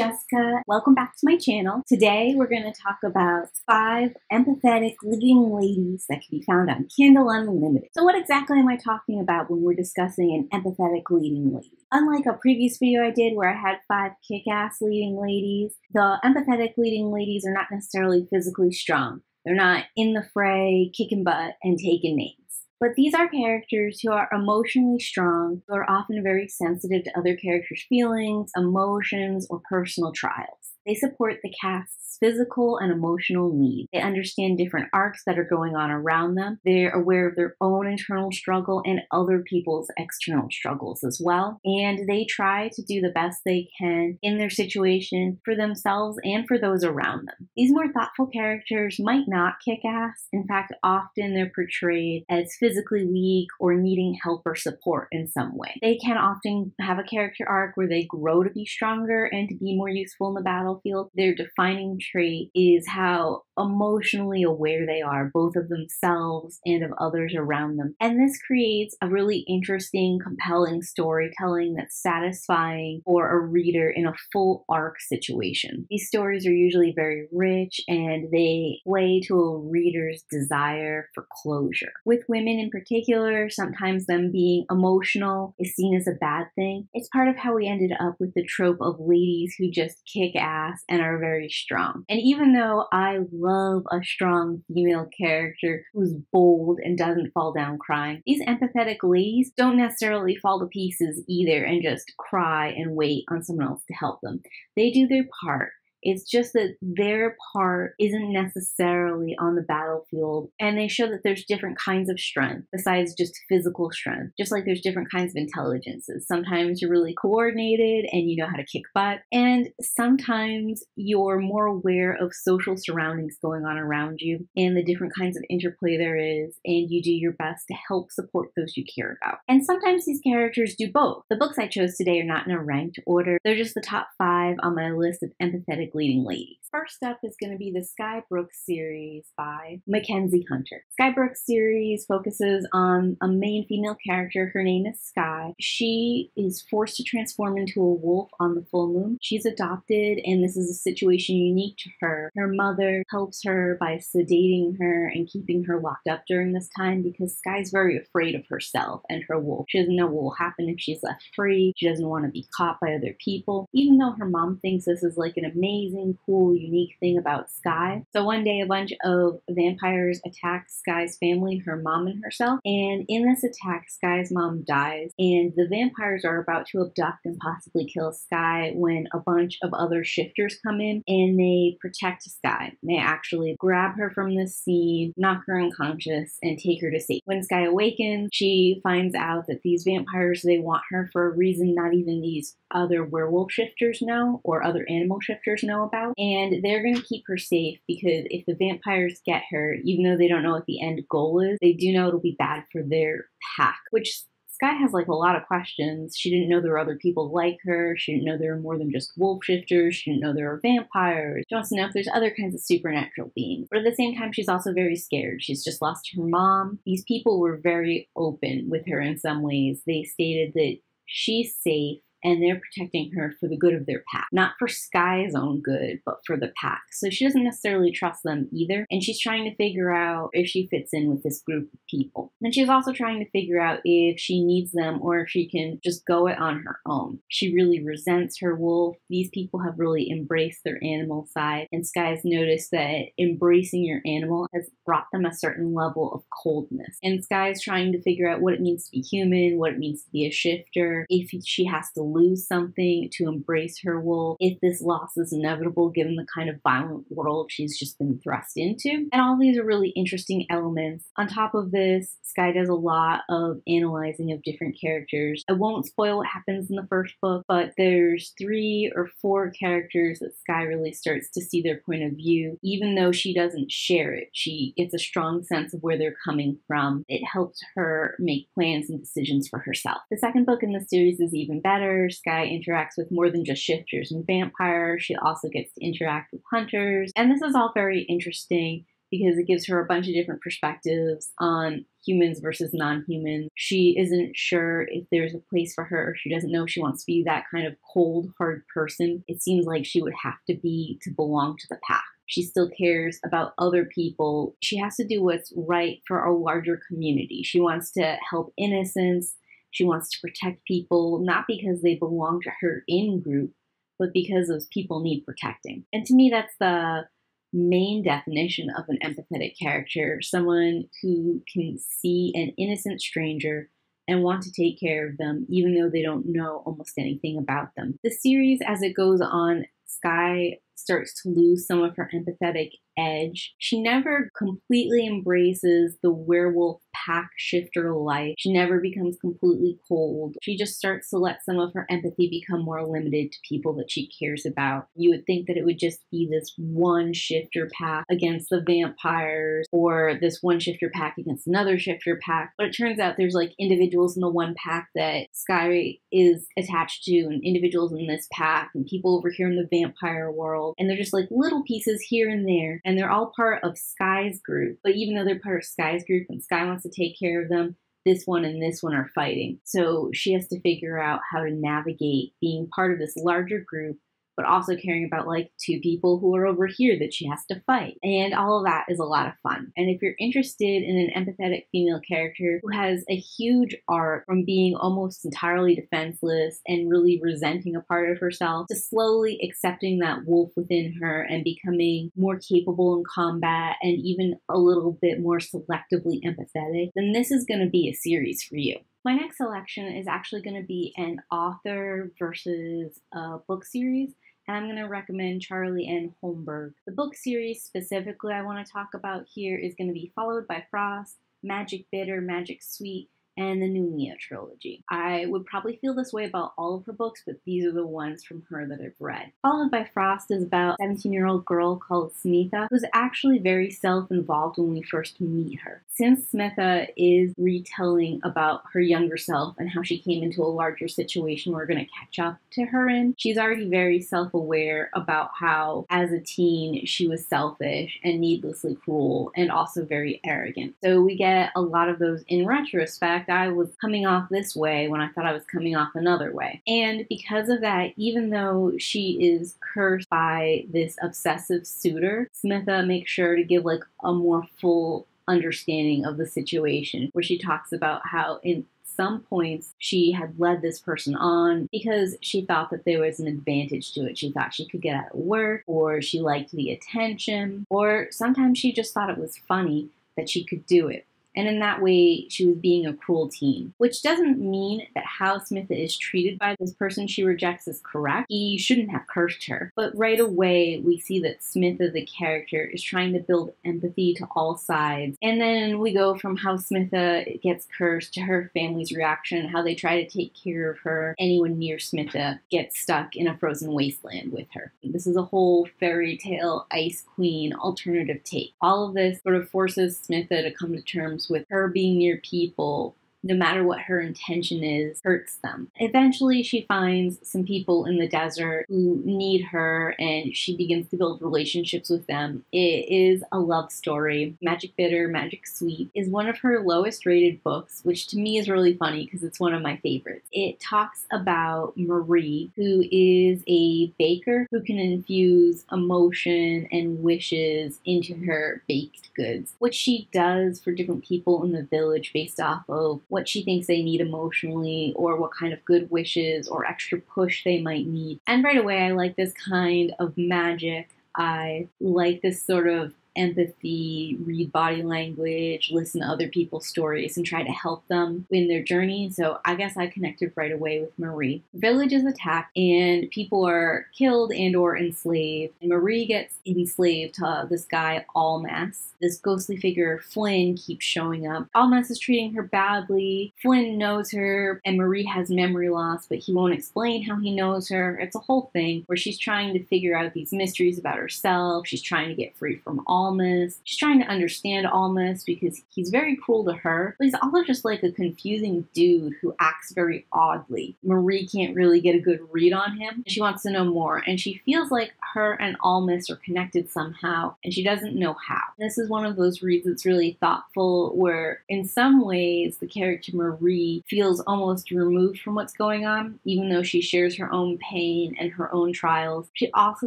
Jessica. Welcome back to my channel. Today we're going to talk about 5 empathetic leading ladies that can be found on Kindle Unlimited. So what exactly am I talking about when we're discussing an empathetic leading lady? Unlike a previous video I did where I had 5 kick-ass leading ladies, the empathetic leading ladies are not necessarily physically strong. They're not in the fray, kicking butt, and taking names. But these are characters who are emotionally strong, who are often very sensitive to other characters' feelings, emotions, or personal trials. They support the cast's physical and emotional needs. They understand different arcs that are going on around them. They're aware of their own internal struggle and other people's external struggles as well. And they try to do the best they can in their situation for themselves and for those around them. These more thoughtful characters might not kick ass. In fact, often they're portrayed as physically weak or needing help or support in some way. They can often have a character arc where they grow to be stronger and to be more useful in the battlefield. Their defining trait is how emotionally aware they are, both of themselves and of others around them. And this creates a really interesting, compelling storytelling that's satisfying for a reader in a full arc situation. These stories are usually very rich and they play to a reader's desire for closure. With women in particular, sometimes them being emotional is seen as a bad thing. It's part of how we ended up with the trope of ladies who just kick ass and are very strong. And even though I love a strong female character who's bold and doesn't fall down crying, these empathetic ladies don't necessarily fall to pieces either and just cry and wait on someone else to help them. They do their part. It's just that their part isn't necessarily on the battlefield, and they show that there's different kinds of strength besides just physical strength, just like there's different kinds of intelligences. Sometimes you're really coordinated and you know how to kick butt, and sometimes you're more aware of social surroundings going on around you and the different kinds of interplay there is, and you do your best to help support those you care about. And sometimes these characters do both. The books I chose today are not in a ranked order. They're just the top 5 on my list of empathetic leading ladies. First up is going to be the Skye series by McKenzie Hunter. Skye series focuses on a main female character. Her name is Skye. She is forced to transform into a wolf on the full moon. She's adopted, and this is a situation unique to her. Her mother helps her by sedating her and keeping her locked up during this time because Skye's very afraid of herself and her wolf. She doesn't know what will happen if she's left free. She doesn't want to be caught by other people, even though her mom thinks this is like an amazing, cool, unique thing about Skye. So one day a bunch of vampires attack Skye's family, her mom and herself, and in this attack Skye's mom dies, and the vampires are about to abduct and possibly kill Skye when a bunch of other shifters come in and they protect Skye. They actually grab her from the scene, knock her unconscious, and take her to safety. When Skye awakens, she finds out that these vampires, they want her for a reason not even these other werewolf shifters know or other animal shifters know about, and they're going to keep her safe because if the vampires get her, even though they don't know what the end goal is, they do know it'll be bad for their pack, which Skye has like a lot of questions. She didn't know there were other people like her. She didn't know there were more than just wolf shifters. She didn't know there were vampires. She wants to know if there's other kinds of supernatural beings. But at the same time, she's also very scared. She's just lost her mom. These people were very open with her in some ways. They stated that she's safe and they're protecting her for the good of their pack. Not for Skye's own good, but for the pack. So she doesn't necessarily trust them either, and she's trying to figure out if she fits in with this group of people. And she's also trying to figure out if she needs them or if she can just go it on her own. She really resents her wolf. These people have really embraced their animal side, and Skye's noticed that embracing your animal has brought them a certain level of coldness. And Skye's trying to figure out what it means to be human, what it means to be a shifter, if she has to lose something to embrace her wolf, if this loss is inevitable given the kind of violent world she's just been thrust into. And all these are really interesting elements. On top of this, Skye does a lot of analyzing of different characters. I won't spoil what happens in the first book, but there's 3 or 4 characters that Skye really starts to see their point of view. Even though she doesn't share it, she gets a strong sense of where they're coming from. It helps her make plans and decisions for herself. The second book in the series is even better. Skye interacts with more than just shifters and vampires. She also gets to interact with hunters. And this is all very interesting. because it gives her a bunch of different perspectives on humans versus non-humans. She isn't sure if there's a place for her. She doesn't know if she wants to be that kind of cold, hard person it seems like she would have to be to belong to the pack. She still cares about other people. She has to do what's right for a larger community. She wants to help innocents. She wants to protect people, not because they belong to her in-group, but because those people need protecting. And to me, that's the main definition of an empathetic character, someone who can see an innocent stranger and want to take care of them, even though they don't know almost anything about them. The series, as it goes on, Skye starts to lose some of her empathetic edge. She never completely embraces the werewolf pack shifter life. She never becomes completely cold. She just starts to let some of her empathy become more limited to people that she cares about. You would think that it would just be this one shifter pack against the vampires, or this one shifter pack against another shifter pack. But it turns out there's like individuals in the one pack that Skye is attached to, and individuals in this pack, and people over here in the vampire world. And they're just like little pieces here and there. And they're all part of Skye's group. But even though they're part of Skye's group and Skye wants to take care of them, this one and this one are fighting. So she has to figure out how to navigate being part of this larger group, but also caring about like two people who are over here that she has to fight. And all of that is a lot of fun. And if you're interested in an empathetic female character who has a huge arc from being almost entirely defenseless and really resenting a part of herself to slowly accepting that wolf within her and becoming more capable in combat and even a little bit more selectively empathetic, then this is going to be a series for you. My next selection is actually going to be an author versus a book series, and I'm going to recommend Charlie N. Holmberg. The book series specifically I want to talk about here is going to be Followed by Frost, Magic Bitter, Magic Sweet, and the Numina trilogy. I would probably feel this way about all of her books, but these are the ones from her that I've read. Followed by Frost is about a 17-year-old girl called Smitha, who's actually very self-involved when we first meet her. Since Smitha is retelling about her younger self and how she came into a larger situation we're going to catch up to her in, she's already very self-aware about how, as a teen, she was selfish and needlessly cruel and also very arrogant. So we get a lot of those in retrospect. I was coming off this way when I thought I was coming off another way. And because of that, even though she is cursed by this obsessive suitor, Smitha makes sure to give like a more full understanding of the situation, where she talks about how in some points she had led this person on because she thought that there was an advantage to it. She thought she could get out of work, or she liked the attention, or sometimes she just thought it was funny that she could do it. And in that way, she was being a cruel teen. Which doesn't mean that how Smitha is treated by this person she rejects is correct. He shouldn't have cursed her. But right away, we see that Smitha, the character, is trying to build empathy to all sides. And then we go from how Smitha gets cursed to her family's reaction, how they try to take care of her. Anyone near Smitha gets stuck in a frozen wasteland with her. This is a whole fairy tale Ice Queen alternative take. All of this sort of forces Smitha to come to terms with her being near people, no matter what her intention is, hurts them. Eventually, she finds some people in the desert who need her, and she begins to build relationships with them. It is a love story. Magic Bitter, Magic Sweet is one of her lowest rated books, which to me is really funny because it's one of my favorites. It talks about Marie, who is a baker who can infuse emotion and wishes into her baked goods, which she does for different people in the village based off of what she thinks they need emotionally, or what kind of good wishes or extra push they might need. And right away, I like this kind of magic. I like this sort of empathy, read body language, listen to other people's stories, and try to help them in their journey. So I guess I connected right away with Marie. The village is attacked and people are killed and or enslaved. And Marie gets enslaved to this guy, Almas. This ghostly figure, Flynn, keeps showing up. Almas is treating her badly. Flynn knows her, and Marie has memory loss, but he won't explain how he knows her. It's a whole thing where she's trying to figure out these mysteries about herself. She's trying to get free from Almas. Almas. She's trying to understand Almas because he's very cruel to her, but he's also just like a confusing dude who acts very oddly. Marie can't really get a good read on him. She wants to know more, and she feels like her and Almas are connected somehow, and she doesn't know how. This is one of those reads that's really thoughtful, where in some ways the character Marie feels almost removed from what's going on, even though she shares her own pain and her own trials. She also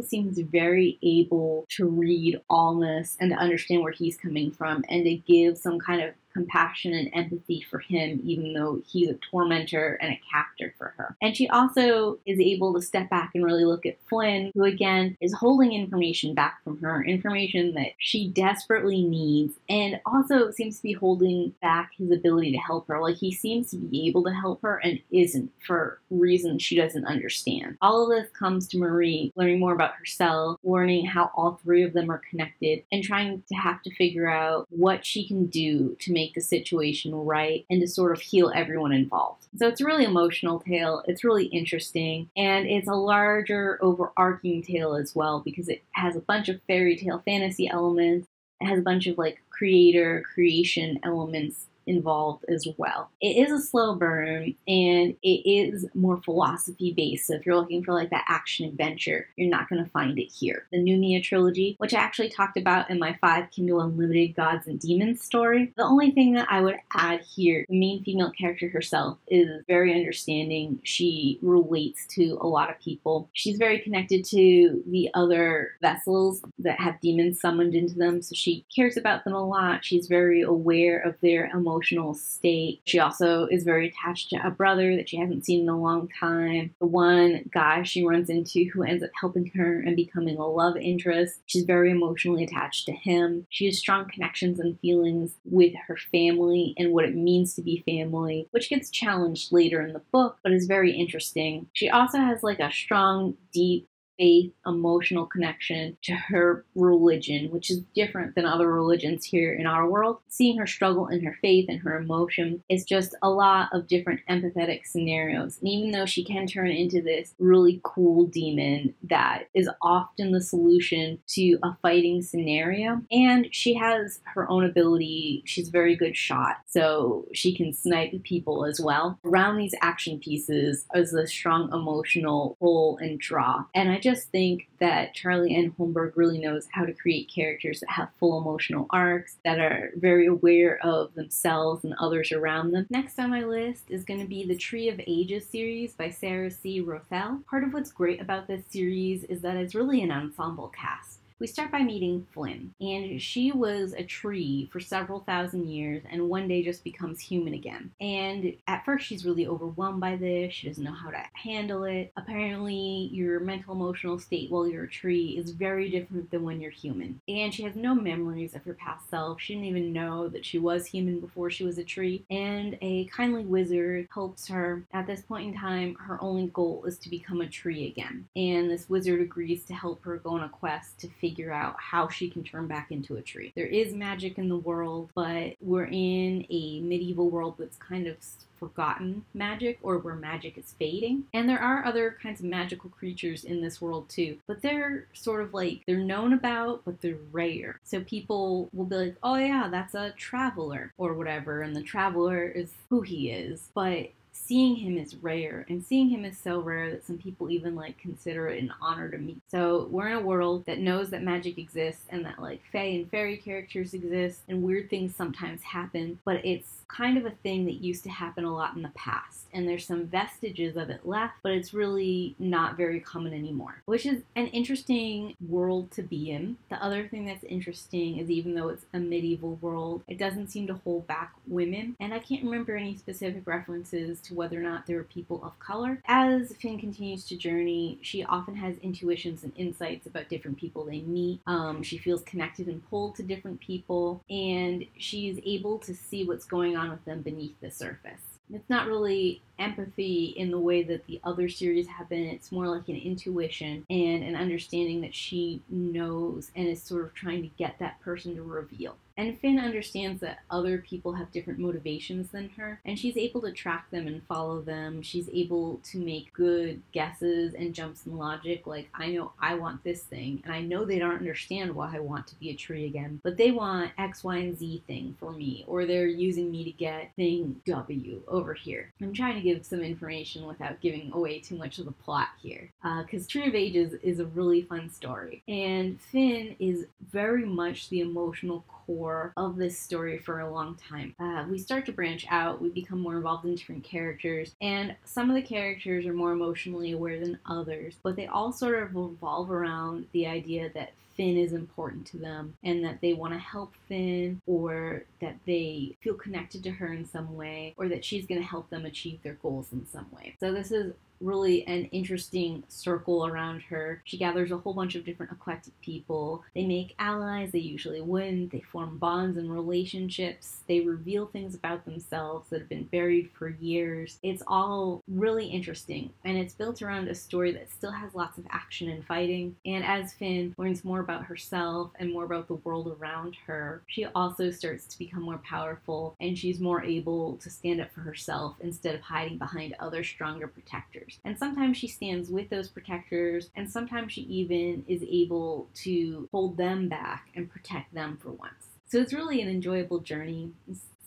seems very able to read Almas and to understand where he's coming from and to give some kind of compassion and empathy for him, even though he's a tormentor and a captor for her. And she also is able to step back and really look at Flynn, who again is holding information back from her, information that she desperately needs, and also seems to be holding back his ability to help her. Like, he seems to be able to help her and isn't, for reasons she doesn't understand. All of this comes to Marie learning more about herself, learning how all three of them are connected, and trying to have to figure out what she can do to make the situation right and to sort of heal everyone involved. So it's a really emotional tale. It's really interesting, and it's a larger overarching tale as well because it has a bunch of fairy tale fantasy elements. It has a bunch of like creation elements involved as well. It is a slow burn, and it is more philosophy based. So if you're looking for like that action adventure, you're not going to find it here. The Numina trilogy, which I actually talked about in my 5 Kindle Unlimited Gods and Demons story. The only thing that I would add here, the main female character herself is very understanding. She relates to a lot of people. She's very connected to the other vessels that have demons summoned into them, so she cares about them a lot. She's very aware of their emotional state. She also is very attached to a brother that she hasn't seen in a long time. The one guy she runs into who ends up helping her and becoming a love interest, she's very emotionally attached to him. She has strong connections and feelings with her family and what it means to be family, which gets challenged later in the book, but is very interesting. She also has like a strong, deep faith, emotional connection to her religion, which is different than other religions here in our world. Seeing her struggle in her faith and her emotion is just a lot of different empathetic scenarios. And even though she can turn into this really cool demon that is often the solution to a fighting scenario, and she has her own ability. She's a very good shot, so she can snipe people as well. Around these action pieces is a strong emotional pull and draw. And I just think that Charlie N. Holmberg really knows how to create characters that have full emotional arcs, that are very aware of themselves and others around them. Next on my list is going to be the Tree of Ages series by Sara C. Roethle. Part of what's great about this series is that it's really an ensemble cast. We start by meeting Flynn, and she was a tree for several thousand years and one day just becomes human again. And at first she's really overwhelmed by this. She doesn't know how to handle it. Apparently your mental emotional state while you're a tree is very different than when you're human. And she has no memories of her past self. She didn't even know that she was human before she was a tree. And a kindly wizard helps her. At this point in time, her only goal is to become a tree again. And this wizard agrees to help her go on a quest to figure out how she can turn back into a tree. There is magic in the world, but we're in a medieval world that's kind of forgotten magic, or where magic is fading. And there are other kinds of magical creatures in this world too, but they're sort of like, they're known about, but they're rare. So people will be like, oh yeah, that's a traveler or whatever, and the traveler is who he is. But seeing him is rare, and seeing him is so rare that some people even like consider it an honor to meet. So we're in a world that knows that magic exists and that like fae and fairy characters exist and weird things sometimes happen, but it's kind of a thing that used to happen a lot in the past, and there's some vestiges of it left, but it's really not very common anymore, which is an interesting world to be in. The other thing that's interesting is, even though it's a medieval world, it doesn't seem to hold back women, and I can't remember any specific references to whether or not there were people of color. As Finn continues to journey, she often has intuitions and insights about different people they meet. She feels connected and pulled to different people, and she's able to see what's going on with them beneath the surface. It's not really empathy in the way that the other series have been. It's more like an intuition and an understanding that she knows and is sort of trying to get that person to reveal. And Finn understands that other people have different motivations than her, and she's able to track them and follow them. She's able to make good guesses and jumps in logic, like, I know I want this thing, and I know they don't understand why I want to be a tree again, but they want X, Y, and Z thing for me, or they're using me to get thing W over here. I'm trying to give some information without giving away too much of the plot here, because Tree of Ages is a really fun story, and Finn is very much the emotional core of this story for a long time. We start to branch out, we become more involved in different characters, and some of the characters are more emotionally aware than others, but they all sort of revolve around the idea that Finn is important to them and that they want to help Finn, or that they feel connected to her in some way, or that she's going to help them achieve their goals in some way. So this is really an interesting circle around her. She gathers a whole bunch of different eclectic people. They make allies, they usually win, they form bonds and relationships, they reveal things about themselves that have been buried for years. It's all really interesting, and it's built around a story that still has lots of action and fighting. And as Finn learns more about herself and more about the world around her, she also starts to become more powerful, and she's more able to stand up for herself instead of hiding behind other stronger protectors. And sometimes she stands with those protectors, and sometimes she even is able to hold them back and protect them for once. So it's really an enjoyable journey.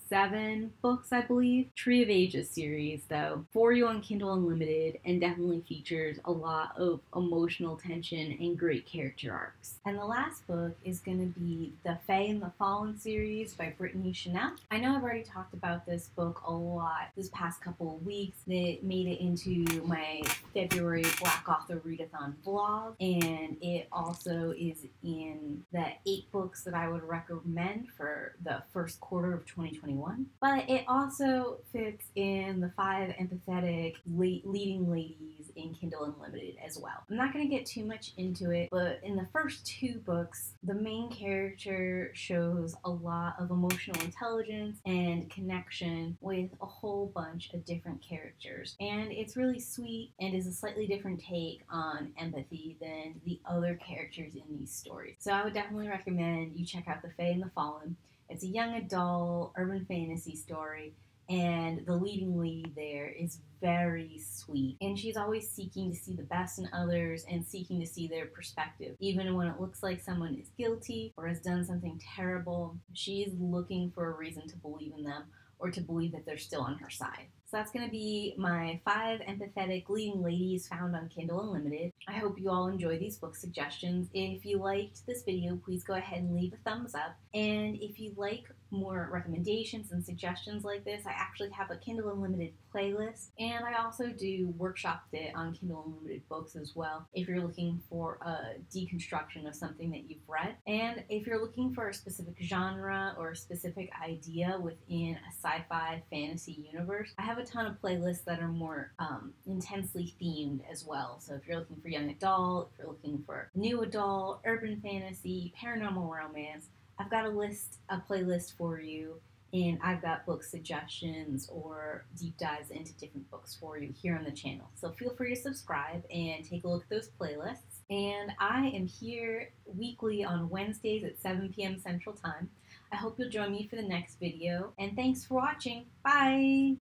7 books, I believe. Tree of Ages series, though, for you on Kindle Unlimited, and definitely features a lot of emotional tension and great character arcs. And the last book is going to be the Fae and the Fallen series by Brittni Chenelle. I know I've already talked about this book a lot this past couple of weeks. It made it into my February Black Author Readathon vlog, and it also is in the 8 books that I would recommend for the first quarter of 2021. But it also fits in the 5 empathetic leading ladies in Kindle Unlimited as well. I'm not going to get too much into it, but in the first 2 books, the main character shows a lot of emotional intelligence and connection with a whole bunch of different characters. And it's really sweet and is a slightly different take on empathy than the other characters in these stories. So I would definitely recommend you check out The Fae and the Fallen. It's a young adult urban fantasy story, and the leading lady there is very sweet. And she's always seeking to see the best in others and seeking to see their perspective. Even when it looks like someone is guilty or has done something terrible, she's looking for a reason to believe in them, or to believe that they're still on her side. So that's going to be my 5 empathetic leading ladies found on Kindle Unlimited. I hope you all enjoy these book suggestions. If you liked this video, please go ahead and leave a thumbs up. And if you like more recommendations and suggestions like this, I actually have a Kindle Unlimited playlist, and I also do workshopped it on Kindle Unlimited books as well, if you're looking for a deconstruction of something that you've read. And if you're looking for a specific genre or a specific idea within a sci-fi fantasy universe, I have a ton of playlists that are more intensely themed as well. So if you're looking for young adult, if you're looking for new adult, urban fantasy, paranormal romance, I've got a playlist for you, and I've got book suggestions or deep dives into different books for you here on the channel. So feel free to subscribe and take a look at those playlists. And I am here weekly on Wednesdays at 7 p.m. Central Time. I hope you'll join me for the next video, and thanks for watching. Bye!